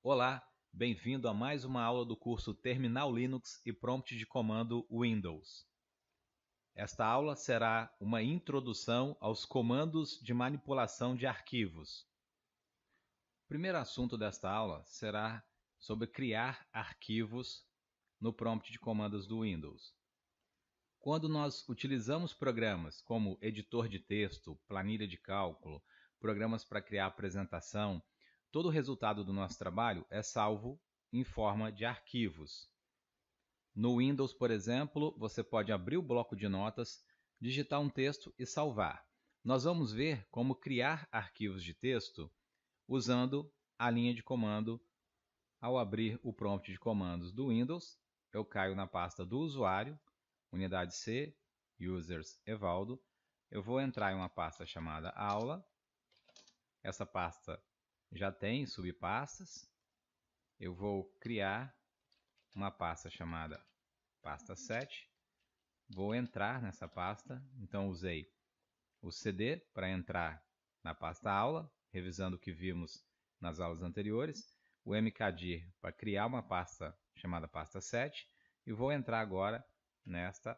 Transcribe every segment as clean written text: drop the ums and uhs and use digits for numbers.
Olá, bem-vindo a mais uma aula do curso Terminal Linux e Prompt de Comando Windows. Esta aula será uma introdução aos comandos de manipulação de arquivos. O primeiro assunto desta aula será sobre criar arquivos no prompt de comandos do Windows. Quando nós utilizamos programas como editor de texto, planilha de cálculo, programas para criar apresentação, todo o resultado do nosso trabalho é salvo em forma de arquivos. No Windows, por exemplo, você pode abrir o bloco de notas, digitar um texto e salvar. Nós vamos ver como criar arquivos de texto usando a linha de comando. Ao abrir o prompt de comandos do Windows, eu caio na pasta do usuário, unidade C, users Evaldo. Eu vou entrar em uma pasta chamada aula. Essa pasta já tem subpastas. Eu vou criar uma pasta chamada pasta 7. Vou entrar nessa pasta. Então usei o CD para entrar na pasta aula, revisando o que vimos nas aulas anteriores. O mkdir para criar uma pasta chamada pasta 7. E vou entrar agora nesta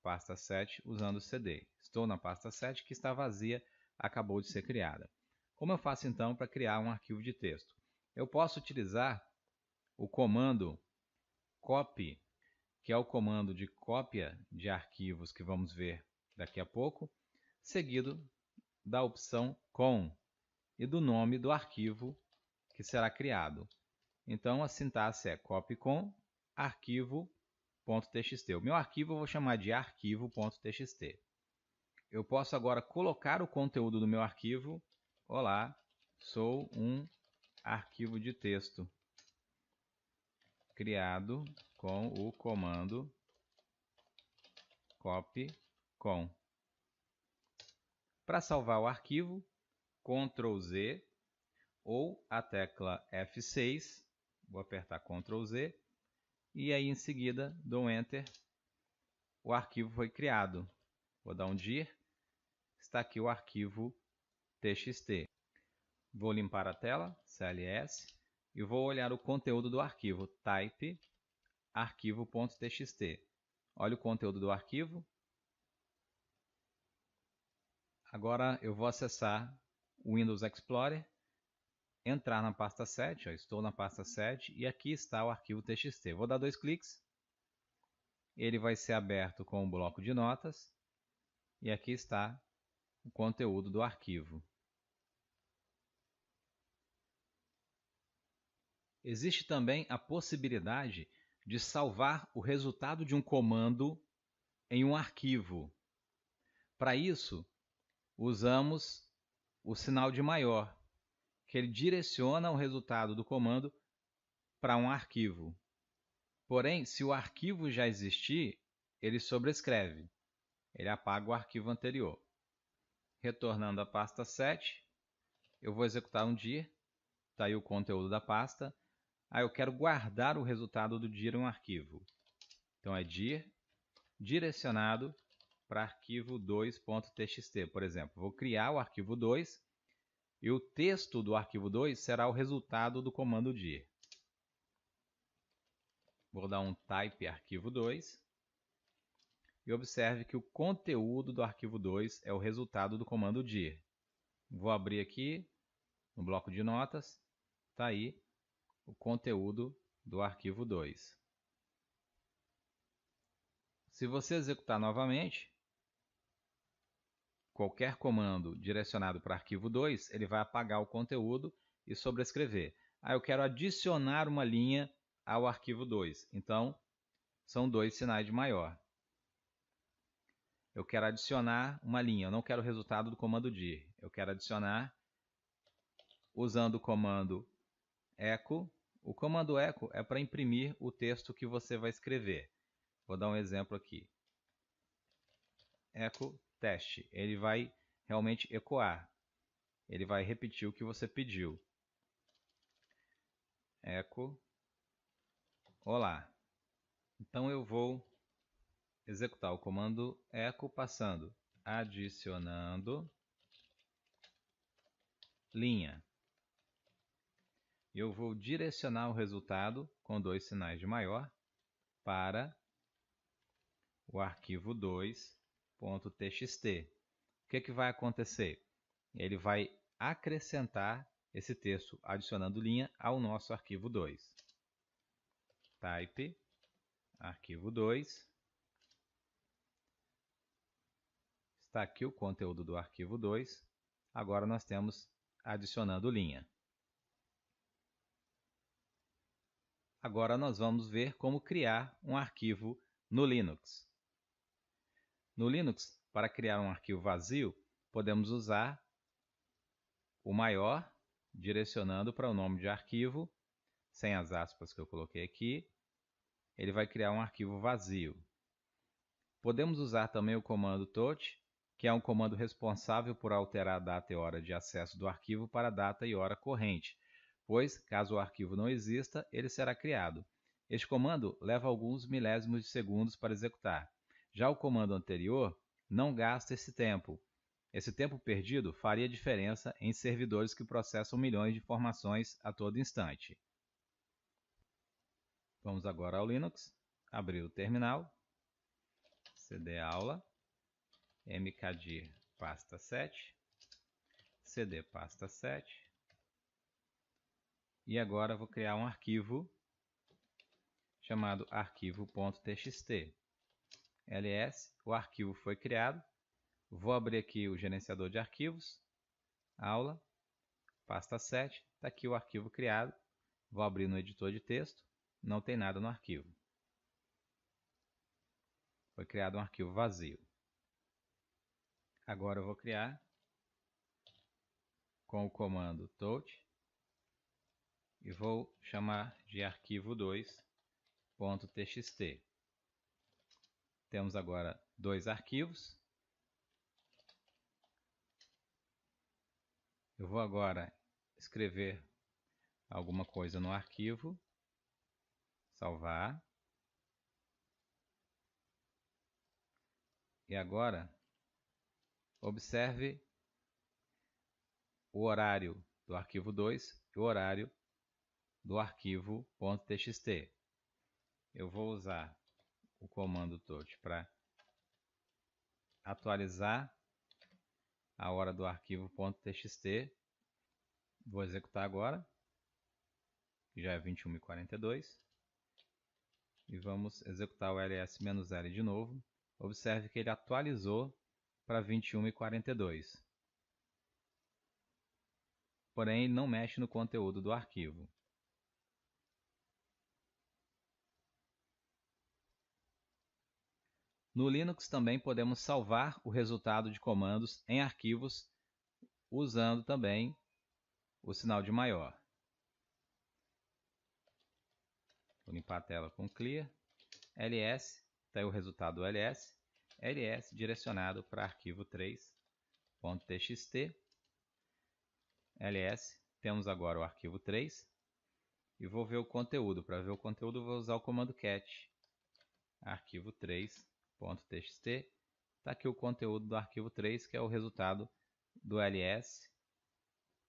pasta 7 usando o CD. Estou na pasta 7 que está vazia, acabou de ser criada. Como eu faço então para criar um arquivo de texto? Eu posso utilizar o comando copy, que é o comando de cópia de arquivos que vamos ver daqui a pouco, seguido da opção com e do nome do arquivo que será criado. Então a sintaxe é copy com arquivo.txt. O meu arquivo eu vou chamar de arquivo.txt. Eu posso agora colocar o conteúdo do meu arquivo. Olá, sou um arquivo de texto criado com o comando copy com. Para salvar o arquivo, Ctrl Z ou a tecla F6. Vou apertar Ctrl Z e aí em seguida dou Enter. O arquivo foi criado. Vou dar um dir. Está aqui o arquivo txt. Vou limpar a tela, CLS, e vou olhar o conteúdo do arquivo, type arquivo.txt. Olha o conteúdo do arquivo. Agora eu vou acessar o Windows Explorer, entrar na pasta 7, estou na pasta 7 e aqui está o arquivo txt. Vou dar 2 cliques, ele vai ser aberto com o bloco de notas e aqui está o conteúdo do arquivo. Existe também a possibilidade de salvar o resultado de um comando em um arquivo. Para isso, usamos o sinal de maior, que ele direciona o resultado do comando para um arquivo. Porém, se o arquivo já existir, ele sobrescreve. Ele apaga o arquivo anterior. Retornando à pasta 7, eu vou executar um dir. Está aí o conteúdo da pasta. Eu quero guardar o resultado do dir em um arquivo. Então é dir direcionado para arquivo 2.txt, por exemplo. Vou criar o arquivo 2 e o texto do arquivo 2 será o resultado do comando dir. Vou dar um type arquivo 2 e observe que o conteúdo do arquivo 2 é o resultado do comando dir. Vou abrir aqui no bloco de notas, está aí o conteúdo do arquivo 2. Se você executar novamente, qualquer comando direcionado para arquivo 2, ele vai apagar o conteúdo e sobrescrever. Eu quero adicionar uma linha ao arquivo 2. Então, são 2 sinais de maior. Eu quero adicionar uma linha. Eu não quero o resultado do comando dir. Eu quero adicionar usando o comando echo. O comando echo é para imprimir o texto que você vai escrever. Vou dar um exemplo aqui. Echo teste. Ele vai realmente ecoar. Ele vai repetir o que você pediu. Echo olá. Então eu vou executar o comando echo passando adicionando linha. e eu vou direcionar o resultado com 2 sinais de maior para o arquivo 2.txt. O que vai acontecer? Ele vai acrescentar esse texto, adicionando linha ao nosso arquivo 2. Type, arquivo 2. Está aqui o conteúdo do arquivo 2. Agora nós temos adicionando linha. Agora nós vamos ver como criar um arquivo no Linux. No Linux, para criar um arquivo vazio, podemos usar o maior, direcionando para o nome de arquivo, sem as aspas que eu coloquei aqui. Ele vai criar um arquivo vazio. Podemos usar também o comando touch, que é um comando responsável por alterar a data e hora de acesso do arquivo para a data e hora corrente, pois, caso o arquivo não exista, ele será criado. Este comando leva alguns milésimos de segundos para executar. Já o comando anterior não gasta esse tempo. Esse tempo perdido faria diferença em servidores que processam milhões de informações a todo instante. Vamos agora ao Linux, abrir o terminal, cd aula, mkdir pasta 7, cd pasta 7, e agora vou criar um arquivo chamado arquivo.txt. ls, o arquivo foi criado. Vou abrir aqui o gerenciador de arquivos, aula, pasta 7, está aqui o arquivo criado. Vou abrir no editor de texto, não tem nada no arquivo. Foi criado um arquivo vazio. Agora eu vou criar com o comando touch e vou chamar de arquivo 2.txt. Temos agora dois arquivos. Eu vou agora escrever alguma coisa no arquivo, salvar. E agora, observe o horário do arquivo 2 e o horário do arquivo .txt. Eu vou usar o comando touch para atualizar a hora do arquivo .txt. Vou executar agora, já é 21h42. E vamos executar o ls-l de novo. Observe que ele atualizou para 21h42. Porém, ele não mexe no conteúdo do arquivo. No Linux também podemos salvar o resultado de comandos em arquivos usando também o sinal de maior. Vou limpar a tela com clear. ls, está aí o resultado do ls. ls direcionado para arquivo 3.txt. ls, temos agora o arquivo 3. E vou ver o conteúdo. Para ver o conteúdo, vou usar o comando cat. Arquivo 3.txt. Está aqui o conteúdo do arquivo 3, que é o resultado do ls.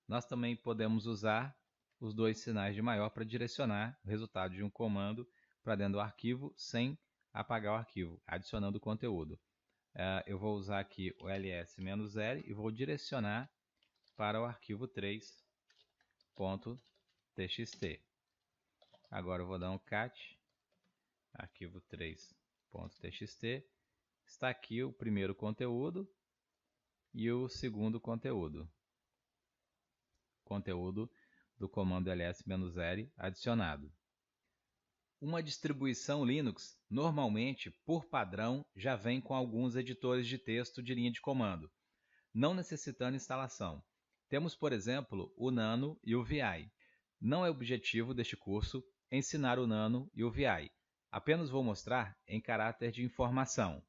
Nós também podemos usar os dois sinais de maior para direcionar o resultado de um comando para dentro do arquivo sem apagar o arquivo, adicionando o conteúdo. Eu vou usar aqui o ls-l e vou direcionar para o arquivo 3.txt. Agora eu vou dar um cat, arquivo 3.txt. Está aqui o primeiro conteúdo e o segundo conteúdo. Conteúdo do comando ls-l adicionado. Uma distribuição Linux, normalmente, por padrão, já vem com alguns editores de texto de linha de comando, não necessitando instalação. Temos, por exemplo, o Nano e o VI. Não é objetivo deste curso ensinar o Nano e o VI. Apenas vou mostrar em caráter de informação.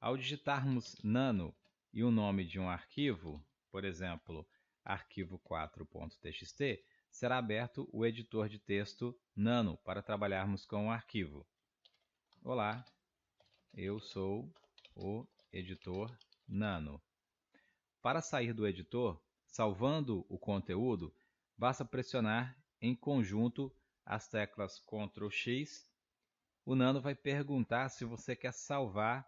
Ao digitarmos Nano e o nome de um arquivo, por exemplo, arquivo 4.txt, será aberto o editor de texto Nano para trabalharmos com o arquivo. Olá, eu sou o editor Nano. Para sair do editor, salvando o conteúdo, basta pressionar em conjunto as teclas Ctrl X, o Nano vai perguntar se você quer salvar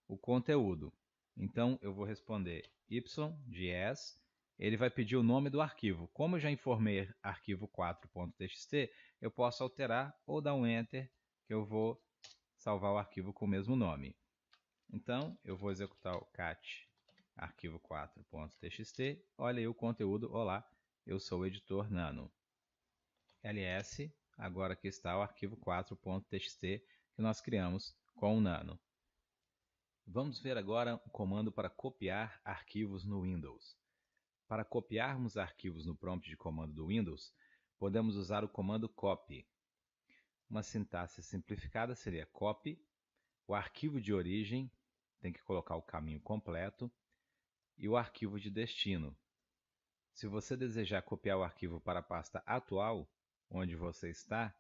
o conteúdo. Então eu vou responder Y de Yes. Ele vai pedir o nome do arquivo. Como eu já informei arquivo 4.txt, eu posso alterar ou dar um Enter, que eu vou salvar o arquivo com o mesmo nome. Então eu vou executar o cat arquivo 4.txt. Olha aí o conteúdo. Olá, eu sou o editor Nano. ls, agora aqui está o arquivo 4.txt que nós criamos com o Nano. Vamos ver agora o comando para copiar arquivos no Windows. Para copiarmos arquivos no prompt de comando do Windows, podemos usar o comando copy. Uma sintaxe simplificada seria copy, o arquivo de origem, tem que colocar o caminho completo, e o arquivo de destino. Se você desejar copiar o arquivo para a pasta atual, onde você está,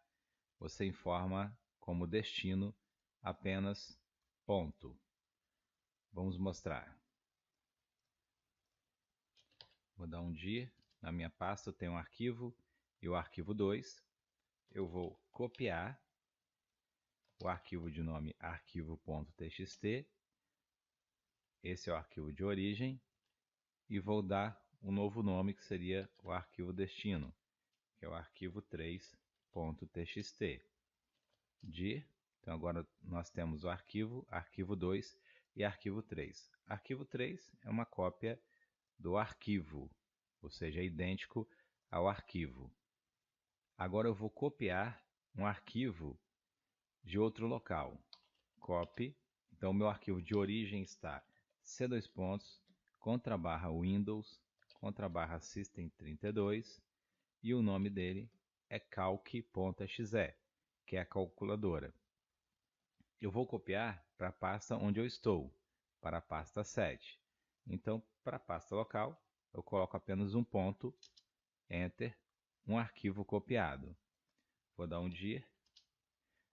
você informa como destino apenas ponto. Vamos mostrar. Vou dar um dir. Na minha pasta eu tenho um arquivo e o arquivo 2. Eu vou copiar o arquivo de nome arquivo.txt. Esse é o arquivo de origem. E vou dar um novo nome que seria o arquivo destino, que é o arquivo 3.txt. Dir. Então agora nós temos o arquivo 2 e arquivo 3. Arquivo 3 é uma cópia do arquivo, ou seja, é idêntico ao arquivo. Agora eu vou copiar um arquivo de outro local. Copy. Então o meu arquivo de origem está c:/Windows /System32 e o nome dele é calc.exe, que é a calculadora. Eu vou copiar para a pasta onde eu estou, para a pasta 7. Então, para a pasta local, eu coloco apenas um ponto, Enter, um arquivo copiado. Vou dar um dir.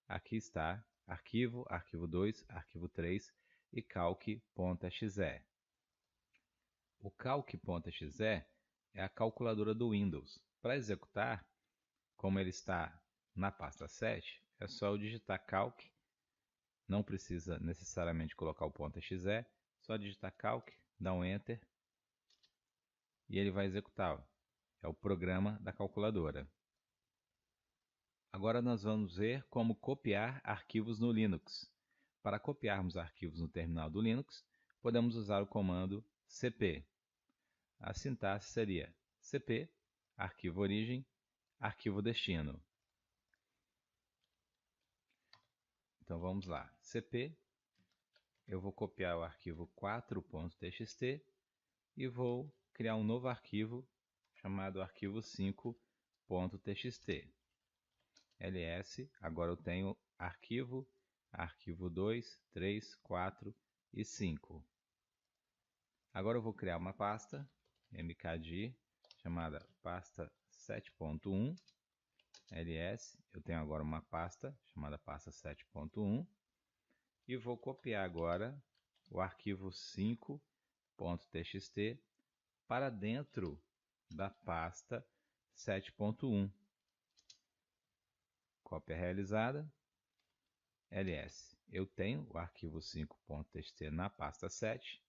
Aqui está, arquivo, arquivo 2, arquivo 3 e calc.exe. O calc.exe é a calculadora do Windows. Para executar, como ele está na pasta 7, é só eu digitar calc. Não precisa necessariamente colocar o .exe, só digitar calc, dar um Enter e ele vai executar. É o programa da calculadora. Agora nós vamos ver como copiar arquivos no Linux. Para copiarmos arquivos no terminal do Linux, podemos usar o comando cp. A sintaxe seria cp, arquivo origem, arquivo destino. Então vamos lá, cp, eu vou copiar o arquivo 4.txt e vou criar um novo arquivo chamado arquivo 5.txt. ls, agora eu tenho arquivo 2, 3, 4 e 5. Agora eu vou criar uma pasta mkdir chamada pasta 7.1. ls, eu tenho agora uma pasta chamada pasta 7.1 e vou copiar agora o arquivo 5.txt para dentro da pasta 7.1. Cópia realizada. ls, eu tenho o arquivo 5.txt na pasta 7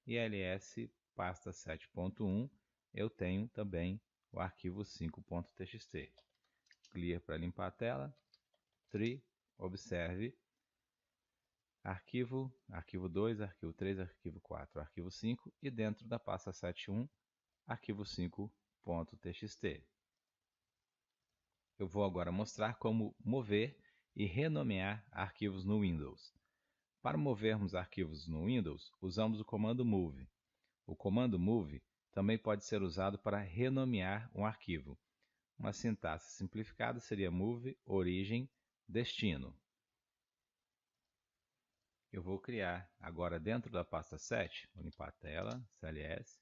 e ls pasta 7.1 eu tenho também o arquivo 5.txt. Clear para limpar a tela. Tree, observe. Arquivo 2, arquivo 3, arquivo 4, arquivo 5 e dentro da pasta 7.1, arquivo 5.txt. Eu vou agora mostrar como mover e renomear arquivos no Windows. Para movermos arquivos no Windows, usamos o comando move. O comando move também pode ser usado para renomear um arquivo. Uma sintaxe simplificada seria move origem destino. Eu vou criar agora dentro da pasta 7, vou limpar a tela, cls,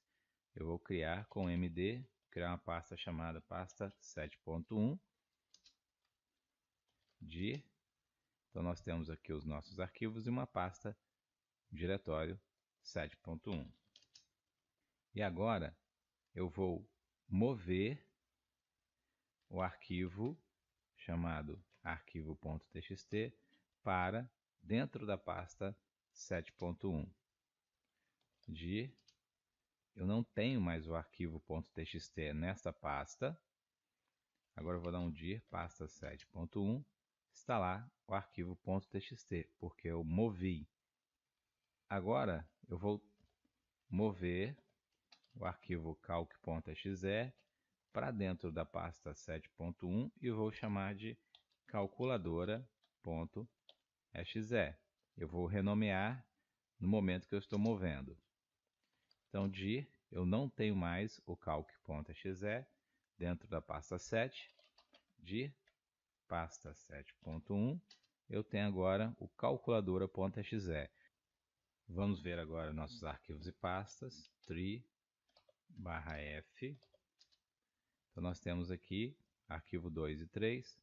eu vou criar com md, criar uma pasta chamada pasta 7.1, dir. Então nós temos aqui os nossos arquivos e uma pasta diretório 7.1. E agora eu vou mover o arquivo chamado arquivo.txt para dentro da pasta 7.1. Eu não tenho mais o arquivo.txt nesta pasta. Agora eu vou dar um dir pasta 7.1, está lá o arquivo.txt, porque eu movi. Agora eu vou mover o arquivo calc.exe para dentro da pasta 7.1 e vou chamar de calculadora.exe. Eu vou renomear no momento que eu estou movendo. Então, dir, eu não tenho mais o calc.exe dentro da pasta 7. Dir, pasta 7.1, eu tenho agora o calculadora.exe. Vamos ver agora nossos arquivos e pastas, tree/f. Então nós temos aqui arquivo 2 e 3,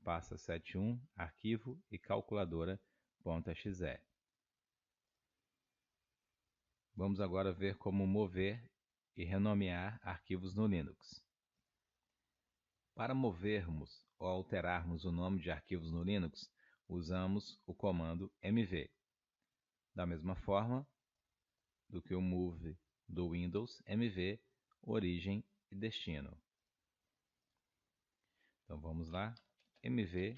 pasta 7.1, arquivo e calculadora.exe. Vamos agora ver como mover e renomear arquivos no Linux. Para movermos ou alterarmos o nome de arquivos no Linux, usamos o comando mv. Da mesma forma do que o move do Windows, mv, origem e destino. Então vamos lá, mv,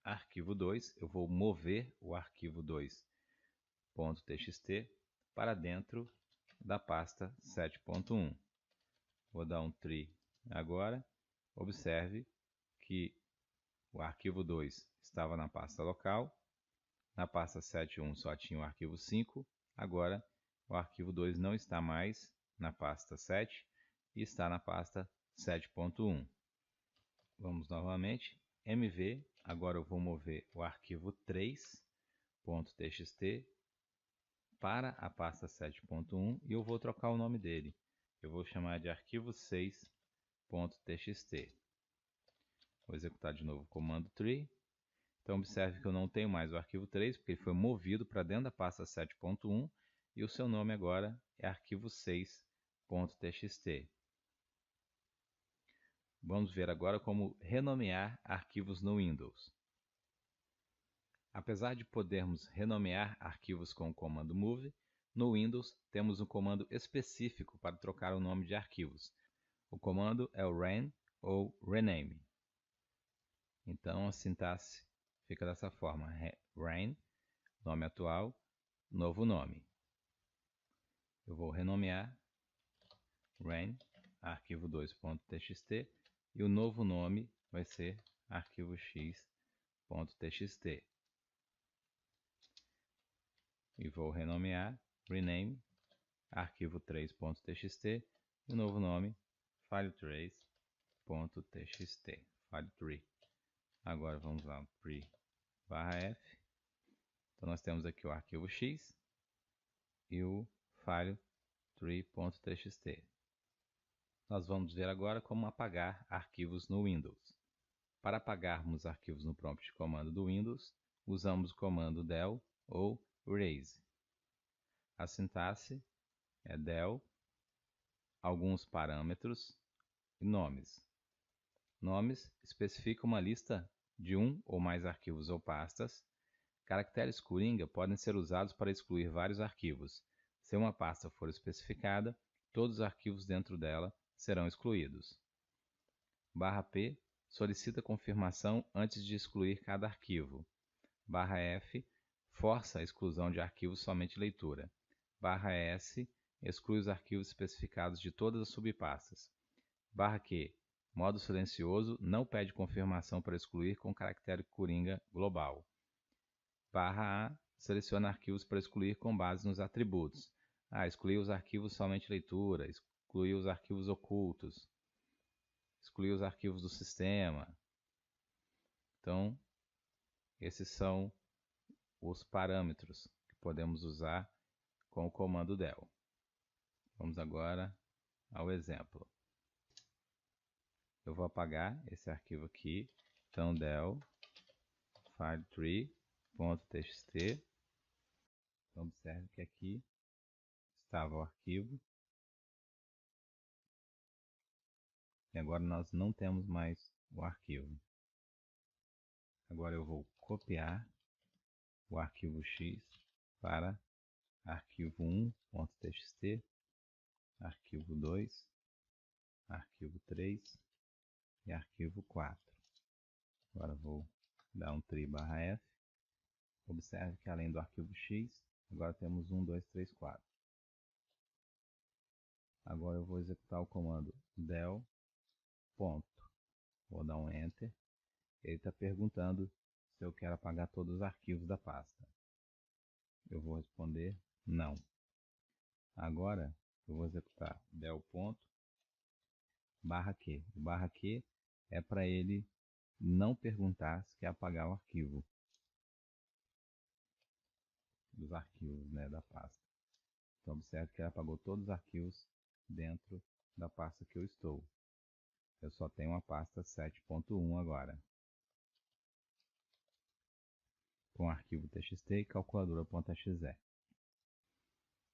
arquivo 2, eu vou mover o arquivo 2.txt para dentro da pasta 7.1. Vou dar um tree agora, observe que o arquivo 2 estava na pasta local, na pasta 7.1 só tinha o arquivo 5, agora o arquivo 2 não está mais na pasta 7 e está na pasta 7.1. Vamos novamente, mv, agora eu vou mover o arquivo 3.txt para a pasta 7.1 e eu vou trocar o nome dele. Eu vou chamar de arquivo 6.txt. Vou executar de novo o comando tree. Então observe que eu não tenho mais o arquivo 3, porque ele foi movido para dentro da pasta 7.1 e o seu nome agora é arquivo 6.txt. Vamos ver agora como renomear arquivos no Windows. Apesar de podermos renomear arquivos com o comando move, no Windows temos um comando específico para trocar o nome de arquivos. O comando é o ren ou rename. Então a sintaxe fica dessa forma: ren, nome atual, novo nome. Eu vou renomear ren, arquivo 2.txt, e o novo nome vai ser arquivo x.txt. E vou renomear rename, arquivo 3.txt, e o novo nome file3.txt, file3. Agora vamos lá, tree/f. Então nós temos aqui o arquivo x e o file3.txt. Nós vamos ver agora como apagar arquivos no Windows. Para apagarmos arquivos no prompt de comando do Windows, usamos o comando del ou erase. A sintaxe é del, alguns parâmetros e nomes. Nomes especificam uma lista de um ou mais arquivos ou pastas. Caracteres coringa podem ser usados para excluir vários arquivos. Se uma pasta for especificada, todos os arquivos dentro dela serão excluídos. /p solicita confirmação antes de excluir cada arquivo. /f força a exclusão de arquivos somente leitura. /s exclui os arquivos especificados de todas as subpastas. /q modo silencioso não pede confirmação para excluir com caractere coringa global. /a seleciona arquivos para excluir com base nos atributos. Excluir os arquivos somente leitura, excluir os arquivos ocultos, excluir os arquivos do sistema. Então, esses são os parâmetros que podemos usar com o comando del. Vamos agora ao exemplo. Eu vou apagar esse arquivo aqui. Então, del file3.txt. Observe que aqui estava o arquivo. E agora nós não temos mais o arquivo. Agora eu vou copiar o arquivo X para arquivo 1.txt, arquivo 2, arquivo 3 e arquivo 4. Agora vou dar um tri/f. Observe que além do arquivo X, agora temos 1, 2, 3, 4. Agora eu vou executar o comando del. Vou dar um Enter. Ele está perguntando se eu quero apagar todos os arquivos da pasta. Eu vou responder não. Agora eu vou executar del. /q. O /q é para ele não perguntar se quer apagar o arquivo. Dos arquivos, né, da pasta. Então observe que ele apagou todos os arquivos dentro da pasta que eu estou. Eu só tenho uma pasta 7.1 agora, com arquivo txt e calculadora.exe.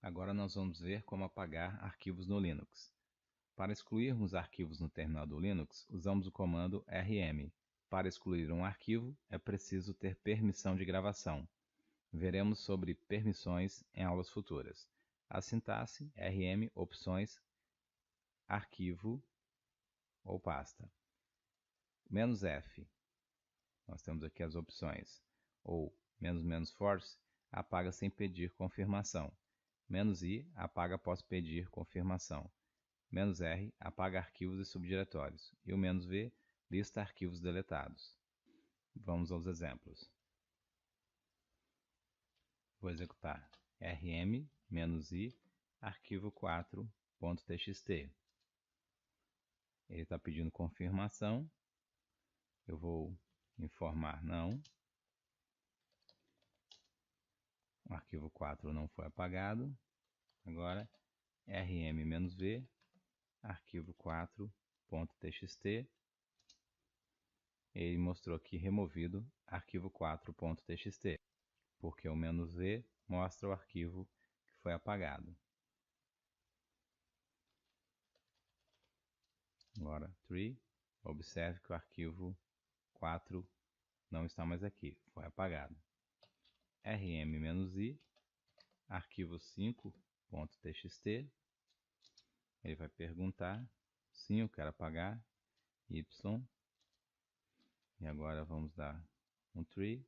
Agora nós vamos ver como apagar arquivos no Linux. Para excluirmos arquivos no terminal do Linux, usamos o comando rm. Para excluir um arquivo, é preciso ter permissão de gravação. Veremos sobre permissões em aulas futuras. A sintaxe rm opções arquivo ou pasta. "-f", nós temos aqui as opções, ou "-force", apaga sem pedir confirmação. "-i", apaga após pedir confirmação. "-r", apaga arquivos e subdiretórios. E o "-v", lista arquivos deletados. Vamos aos exemplos. Vou executar rm-i arquivo 4.txt. Ele está pedindo confirmação. Eu vou informar não. O arquivo 4 não foi apagado. Agora rm-v arquivo 4.txt. Ele mostrou aqui removido arquivo 4.txt, porque o "-v" mostra o arquivo que foi apagado. Agora tree, observe que o arquivo 4 não está mais aqui, foi apagado. rm-i arquivo 5.txt. Ele vai perguntar, sim, eu quero apagar, y. E agora vamos dar um tree.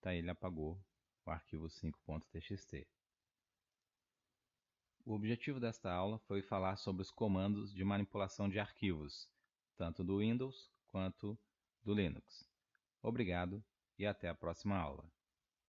Tá, ele apagou o arquivo 5.txt. O objetivo desta aula foi falar sobre os comandos de manipulação de arquivos, tanto do Windows quanto do Linux. Obrigado e até a próxima aula.